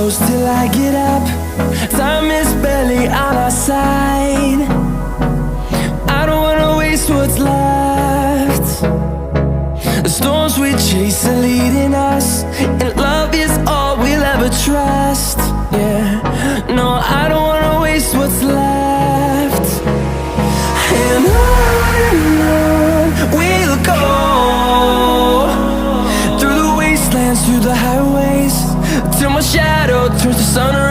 close till I get up. Time is barely on our side. I don't wanna waste what's left. The storms we chase are leading us, and love is all we'll ever trust. Yeah, no, I don't wanna waste what's left. And on we'll go, through the wastelands, through the highways, till my shadow turns to sun